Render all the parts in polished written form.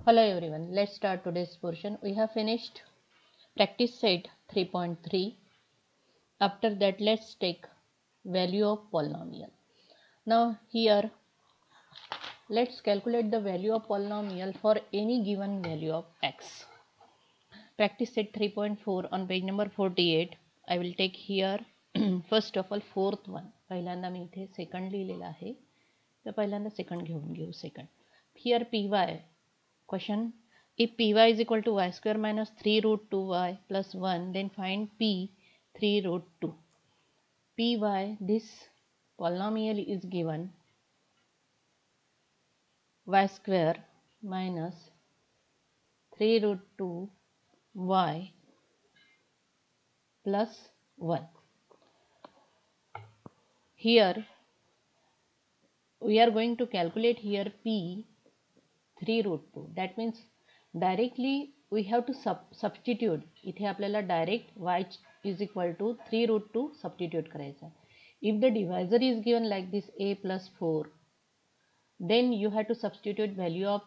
Hello everyone, let's start today's portion. We have finished practice set 3.3. After that, let's take value of polynomial. Now here, let's calculate the value of polynomial for any given value of x. Practice set 3.4 on page number 48. I will take here first of all fourth one. पहिल्यांदा मी इथे second लिहिलेला आहे, तर पहिल्यांदा second घेऊन घेऊ. Second here py question, if py is equal to y square minus 3 root 2y plus 1, then find p 3 root 2. Py, this polynomial is given y square minus 3 root 2 y plus 1. Here we are going to calculate here p 3 root 2. That means directly we have to substitute. इथे आपल्याला direct y is equal to 3 root 2 substitute करायचा. If the divisor is given like this a plus 4, then you have to substitute value of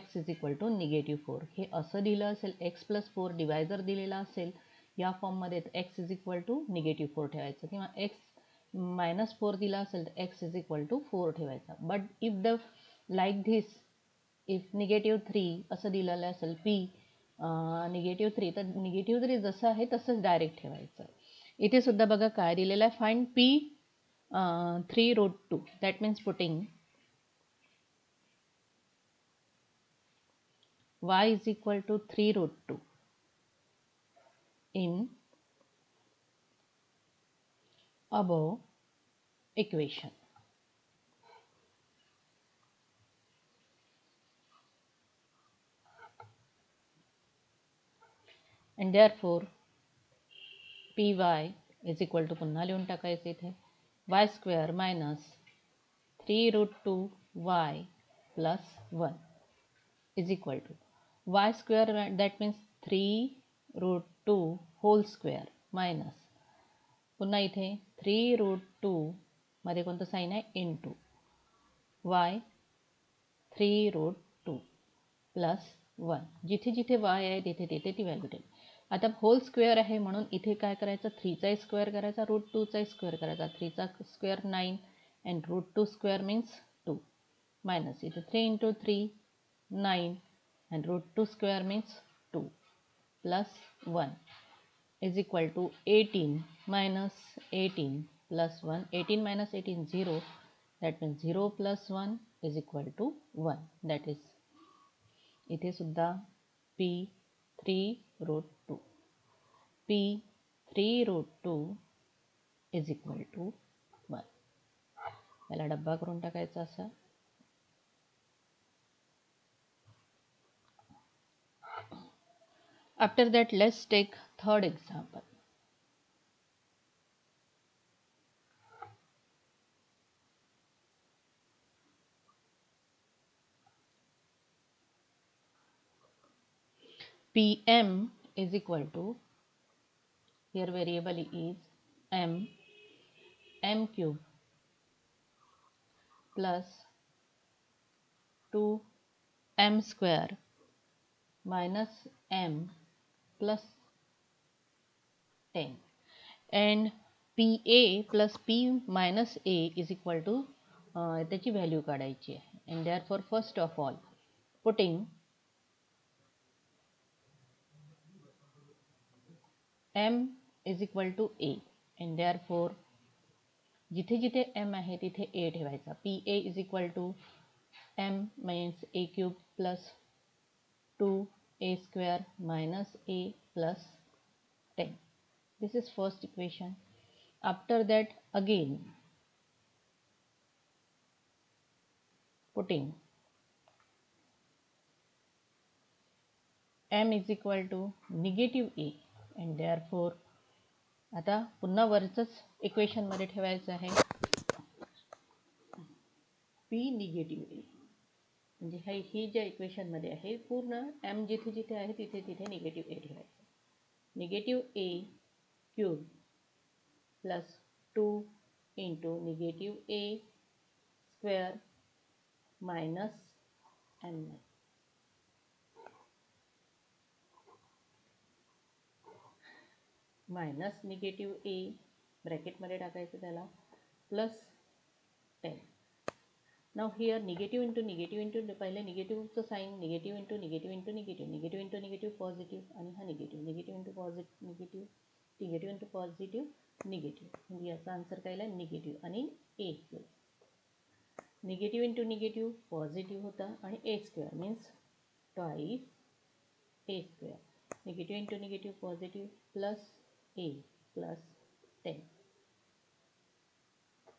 x is equal to negative 4. हे असं दिलं असेल x plus 4 divisor दिलेला असेल या फॉर्ममध्ये x is equal to negative 4 ठेवायचं, किंवा x minus 4 दिला असेल तर x is equal to 4 ठेवायचा. But if the like this, if negative 3 असं दिलेलं असेल p negative 3, तर negative 3 जसं आहे तसंच डायरेक्ट ठेवायचं. इथे सुद्धा बघा काय दिलेलं आहे, find p 3 root 2. That means putting y is equal to 3 root 2 in above equation. And therefore py is equal to, पुन्हा लिहून टाकायचं इथे, y square minus 3 root 2 y plus 1 is equal to y square, that means 3 root 2 whole square minus, पुन्हा इथे 3 root 2 मध्ये कोणतं sign आहे, into y 3 root 2 plus 1. जिथे जिथे y आहे तिथे तिथे ती व्हॅल्यू ठेव. आता होल स्क्वेअर आहे म्हणून इथे काय करायचं, 3चा स्क्वेअर करायचा, रूट 2चा स्क्वेअर करायचा. 3चा square 9 and root 2 square means 2, minus इथे 3 into 3 9 and root 2 square means 2 plus 1 is equal to 18 minus 18 plus 1. 18 minus 18 0, that means 0 plus 1 is equal to 1. That is इथे सुद्धा p 3 root 2, p 3 root 2 is equal to 1. याला डब्बा करून टाकायचा असा. After that, let's take third example. Pm is equal to, here variable is m cube plus 2m square minus m plus 10, and pa plus p minus a is equal to त्याची value काढायची आहे. and therefore first of all putting m is equal to a, and therefore जिथे जिथे m आहे तिथे a ठेवायचा. pa is equal to m means a cube plus 2a square minus a plus 10. This is first equation. After that again putting m is equal to negative a, and therefore आता पुन्हा वरचंच equation मध्ये ठेवायचं आहे p negative a, म्हणजे ही ज्या equation मध्ये आहे पूर्ण m जिथे जिथे आहे तिथे तिथे निगेटिव्ह a ठेवायचं. Negative a cube plus 2 into negative a square minus m. Minus negative A ब्रॅकेटमध्ये टाकायचं त्याला plus 10. Now here negative into पहिले निगेटिव्हचं sign negative into negative positive आणि हा negative into positive negative into positive negative म्हणजे याचा आन्सर काय आला निगेटिव्ह आणि A cube. Negative into negative positive होता आणि A square means twice A square. Negative into negative positive plus A plus 10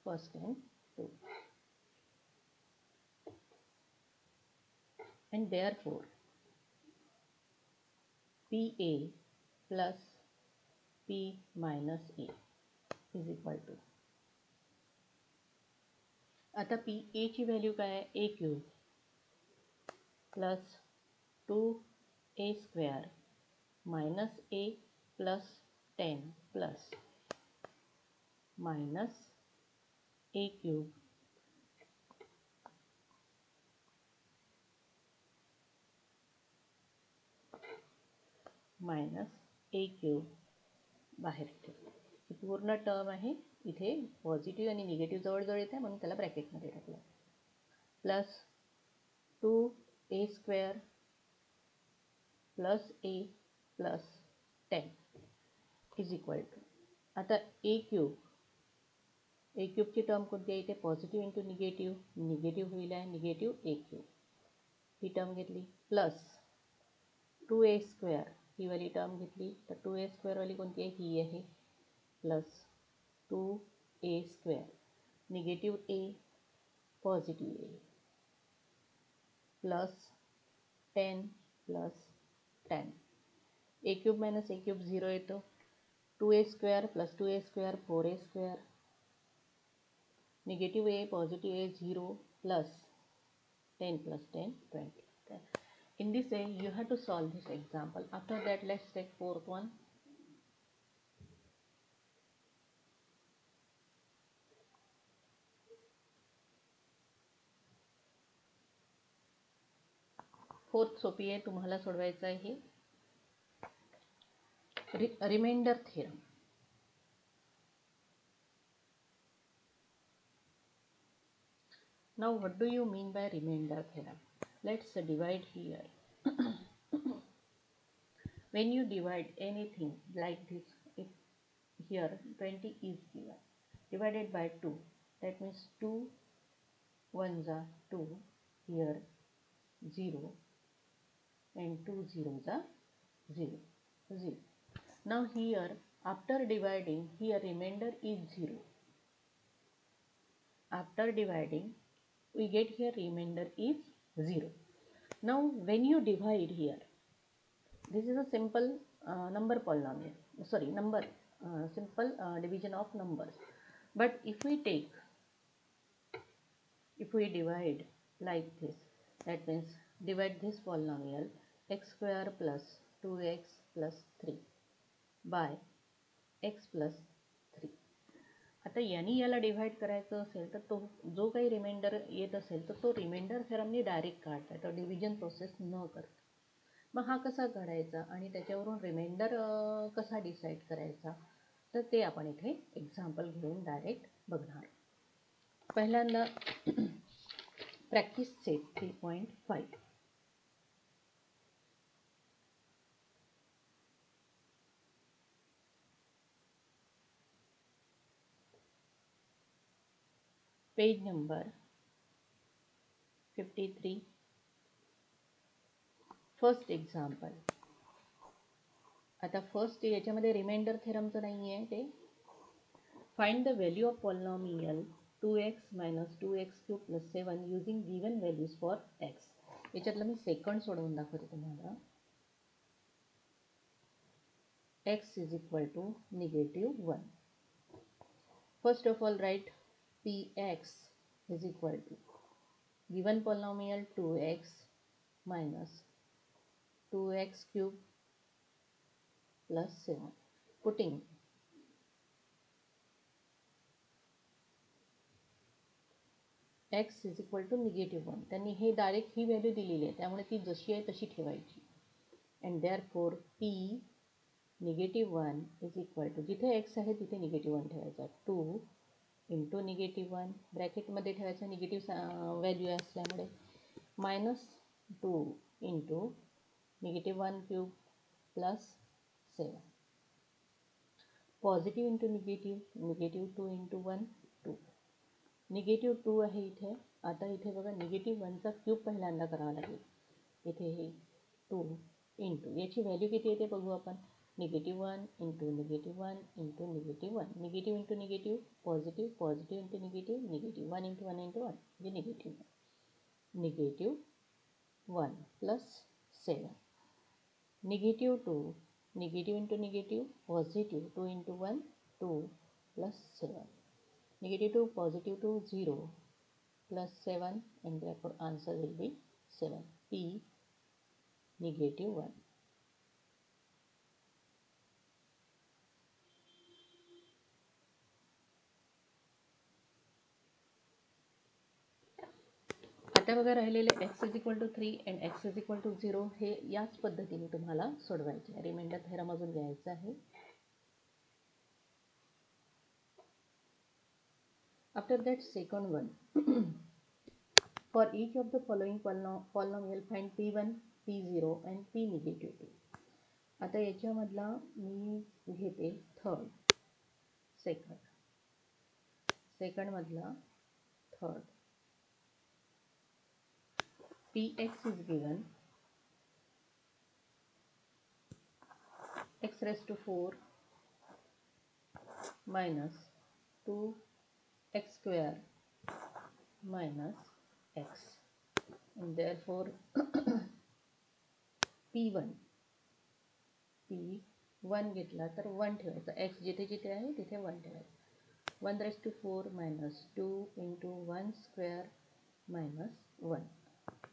first and 2. And therefore PA plus P minus A is equal to, आता P A ची value काय आहे A cube plus 2a square minus A plus 10 plus minus A cube minus A cube बाहेर ठेवू. ही पूर्ण term आहे इथे positive आणि निगेटिव्ह जवळजवळ येते म्हणून त्याला ब्रॅकेटमध्ये टाकलं plus 2a square plus A plus 10 is equal to, आता ए क्यूबची टर्म कोणती आहे इथे पॉझिटिव्ह इंटू निगेटिव्ह होईल आहे निगेटिव्ह ए क्यूब ही टर्म घेतली प्लस 2a स्क्वेअर ही वाली टर्म घेतली तर 2a स्क्वेअरवाली कोणती आहे ही आहे plus 2a square negative A positive A plus 10 plus 10 A cube minus A cube 0 येतो 2a square plus 2a square 4a square negative A positive A 0 plus 10 plus 10 20. In this way you have to solve this example. After that let's take fourth one. Fourth सोपी आहे तुम्हाला सोडवायचं आहे reminder theorem. Now what do you mean by remainder theorem? Let's divide here. When you divide anything like this, if here 20 is given divided by 2, that means 2 ones are 2, here 0 and 2 zeros are 0, 0. Now here after dividing here remainder is 0. After dividing we get here remainder is 0. Now when you divide here, this is a simple number polynomial, sorry number simple division of numbers. But if we divide like this, that means divide this polynomial x square plus 2x plus 3 by x plus 3. आता यांनी याला divide करायचं असेल तर तो जो काही reminder येत असेल तर तो रिमाइंडर थेरमनी डायरेक्ट काढता येतो डिव्हिजन प्रोसेस न करता. मग हा कसा काढायचा आणि त्याच्यावरून रिमाइंडर कसा डिसाईड करायचा तर ते आपण इथे एक्झाम्पल घेऊन डायरेक्ट बघणार. पहिल्यांदा practice set 3.5. Page number 53. First example. आता फर्स्ट याच्यामध्ये रिमाइंडर थेरमचं नाही आहे ते. Find the value of polynomial 2x minus 2x cube plus 7 using given values for x. याच्यातलं मी सेकंड सोडवून दाखवते तुम्हाला. x is equal to -1. First of all write px is equal to given polynomial 2x minus 2x cube plus 7. Putting x is equal to -1. त्यांनी हे direct ही value दिलेली आहे त्यामुळे ती जशी आहे तशी ठेवायची. And therefore p -1 is equal to, जिथे x आहे तिथे -1 ठेवायचा, 2 इंटू -1 ब्रॅकेटमध्ये ठेवायचा निगेटिव्ह व्हॅल्यू असल्यामुळे, -2 into -1 cube plus 7, positive into negative, -2 into 1 2, -2 आहे इथे. आता इथे बघा -1चा क्यूब पहिल्यांदा करावा लागेल. इथे हे 2 इंटू याची व्हॅल्यू किती येते बघू आपण. -1 into -1 into -1, negative into negative positive, positive into negative negative, 1 into 1 into 1 म्हणजे -1 plus 7, -2 negative into negative positive, 2 into 1 2 plus 7, -2 positive 2 0 plus 7, and therefore answer will be 7, P -1. आता बघा राहिलेले x is equal to 3 and x is equal to 0 हे याच पद्धतीने तुम्हाला सोडवायचे आहे. रिमाइंडर थेरम अजून घ्यायचा आहे. After that second one, for each of the following polynomial find p1, p0 and p -2. आता याच्यामधला मी घेते थर्ड, सेकंडमधला third. px is given x raised to 4 minus 2x square minus x, and therefore p1 घेतला तर 1 ठेवायचा, x जिथे जिथे आहे तिथे 1 ठेवायचा. 1 raised to 4 minus 2 into 1 square minus 1.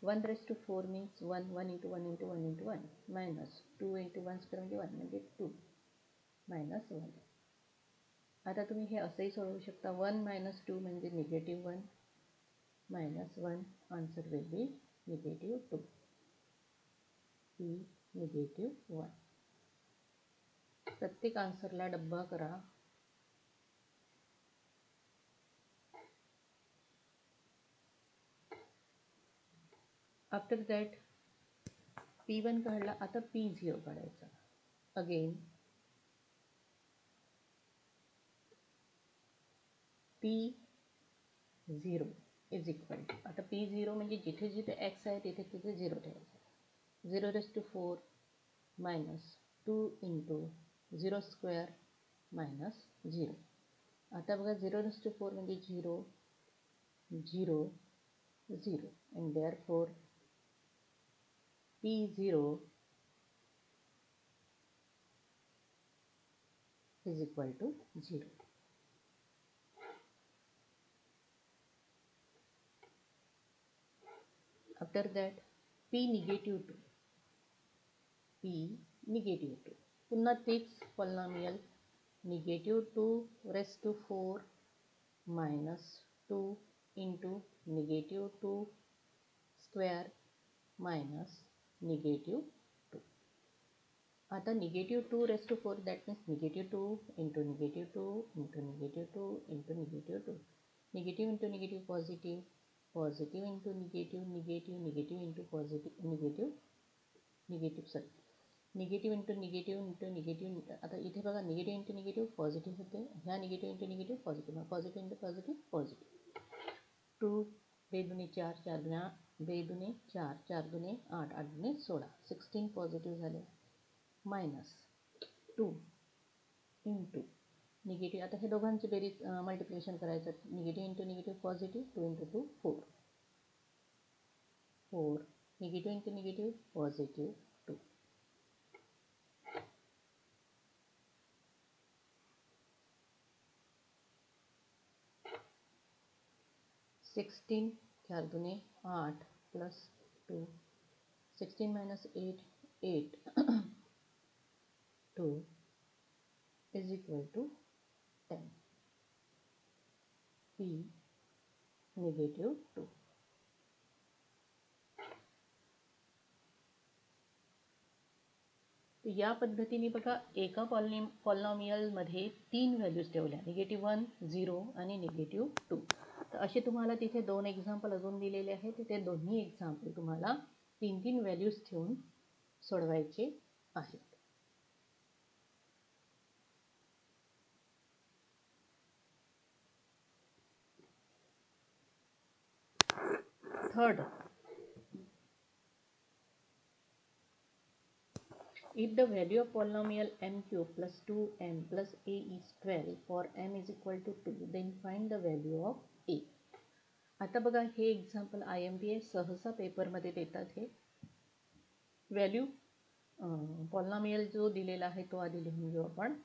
1 raised to 4 means 1, 1 into 1 into 1 into 1 minus 2 into 1 square म्हणजे 1 म्हणजे 2 minus 1. आता तुम्ही हे असंही सोडवू शकता. 1 minus 2 म्हणजे -1 minus 1, answer will be -2, P -1. प्रत्येक आन्सरला डब्बा करा. आफ्टर दॅट P1 काढला, आता P0 काढायचा. Again P0 is equal to, आता P0 म्हणजे जिथे जिथे x आहे तिथे तिथे 0 ठेवायचं. 0 raised to 4 minus 2 into 0 square minus 0. आता बघा 0 raised to 4 म्हणजे 0 0 0, and therefore P0 is equal to 0. After that P -2, पुन्हा तेच polynomial, -2 raised to 4 minus 2 into -2 square minus -2. आता -2 raised to 4, that means -2 into -2 into -2 into -2. Negative into negative positive, positive into negative, negative into positive, negative into negative. आता इथे बघा negative into negative positive होते, ह्या negative into negative positive, positive into positive positive. 2 बेदुने 4, 4 दुने 4, 4 दुने 8, 8 दुने 16, 16 positive झाले. Minus 2 into negative, आता हे दोघांची बेरीज मल्टिप्लिकेशन करायचं. Negative into negative positive, 2 into 2 4, 4 negative into negative positive 2. 16 4 दुने 8 plus 2, 16 minus 8 8 2 is equal to 10, P -2. तर या पद्धतीने बघा एका पॉलिनॉमियलमध्ये 3 व्हॅल्यूज ठेवल्या, -1, 0 आणि -2. तर असे तुम्हाला तिथे 2 एक्झाम्पल अजून दिलेले आहेत. ते दोन्ही एक्झाम्पल तुम्हाला 3 व्हॅल्यूज ठेवून सोडवायचे आहेत. Third, if the value of polynomial m cube plus 2m plus a is 12 for m is equal to 2, then find the value of a. आता बघा हे एक्झाम्पल IMPA सहसा पेपरमध्ये देतात. हे व्हॅल्यू पॉलिनॉमियल जो दिलेला आहे तो आधी लिहून घेऊ आपण.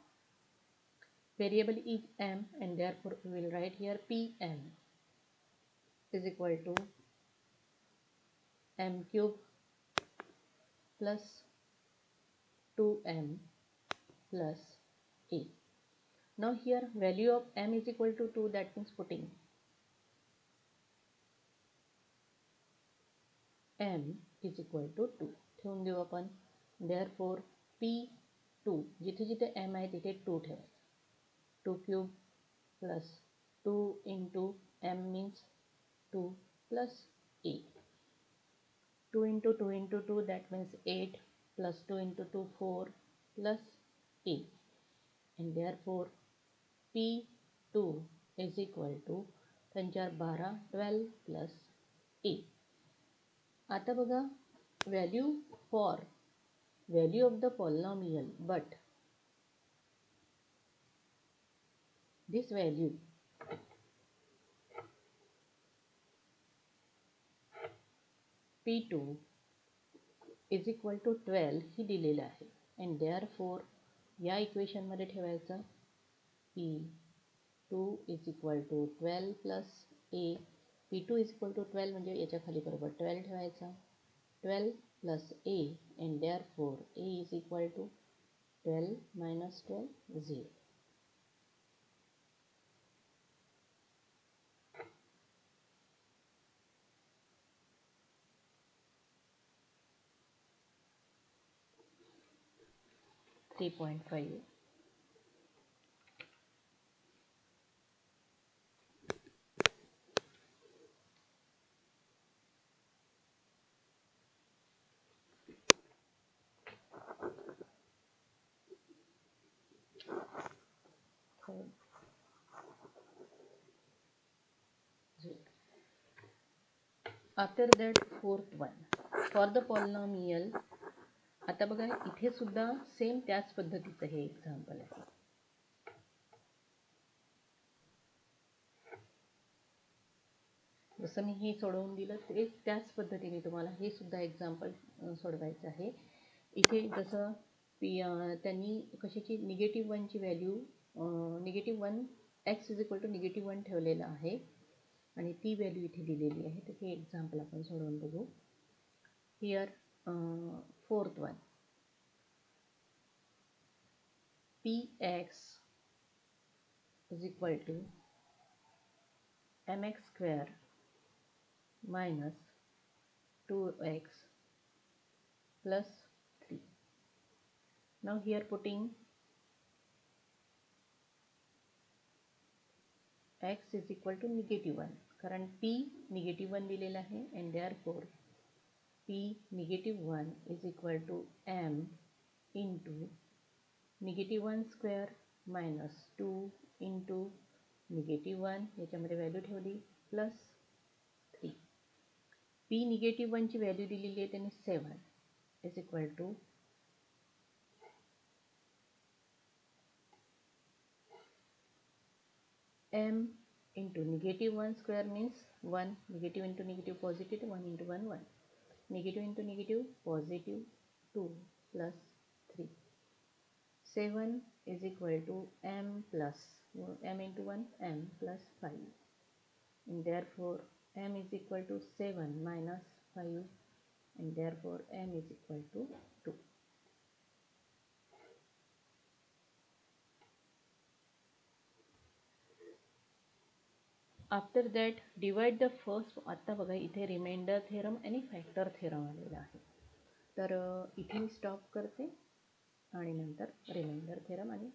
Variable is m and therefore we will write here pm is equal to m cube plus 2m plus a. Now here value of m is equal to 2, that means putting m is equal to 2 ठेवून देऊ आपण. therefore p2 जिथे जिथे m आहे तिथे 2 ठेवायचं. 2 cube plus 2 into m means 2 plus a. 2 into 2 into 2, that means 8 plus 2 into 2 4 plus a, and therefore p2 is equal to 5 12 12 plus a. आता बघा value for value of the polynomial, but this value p2 is equal to 12 ही दिलेलं आहे, and therefore या equation मध्ये ठेवायचं p2 is equal to 12 plus a. p2 is equal to 12 म्हणजे याच्या खाली बरोबर 12 ठेवायचा. 12 plus a, and therefore a is equal to 12 minus 12 0. Three point five. After that fourth one, for the polynomial. आता बघा इथे सुद्धा सेम त्याच पद्धतीचं हे एक्झाम्पल आहे. जसं मी हे सोडवून दिलं ते त्याच पद्धतीने तुम्हाला हे सुद्धा एक्झाम्पल सोडवायचं आहे. इथे जसं त्यांनी कशाची -1ची value -1 x is equal to -1 ठेवलेलं आहे आणि ती व्हॅल्यू इथे दिलेली आहे. तर हे एक्झाम्पल आपण सोडवून बघू. Here fourth one, px is equal to mx square minus 2x plus 3. Now here putting x is equal to -1, कारण p -1 दिलेला आहे, and therefore p -1 is equal to m into -1 square minus 2 into -1 याच्यामध्ये value ठेवली plus 3. p -1ची value दिलेली आहे त्यांनी 7 is equal to m into -1 square means 1, negative into negative positive, 1 into 1 1, negative into negative positive 2 plus 3. 7 is equal to m plus m into 1 m plus 5, and therefore m is equal to 7 minus 5, and therefore m is equal to 2. After that divide the first. आत्ता बघा इथे reminder theorem आणि factor theorem आलेला आहे. तर इथे मी stop करते. आणि नंतर रिमाइंडर थेरम आणि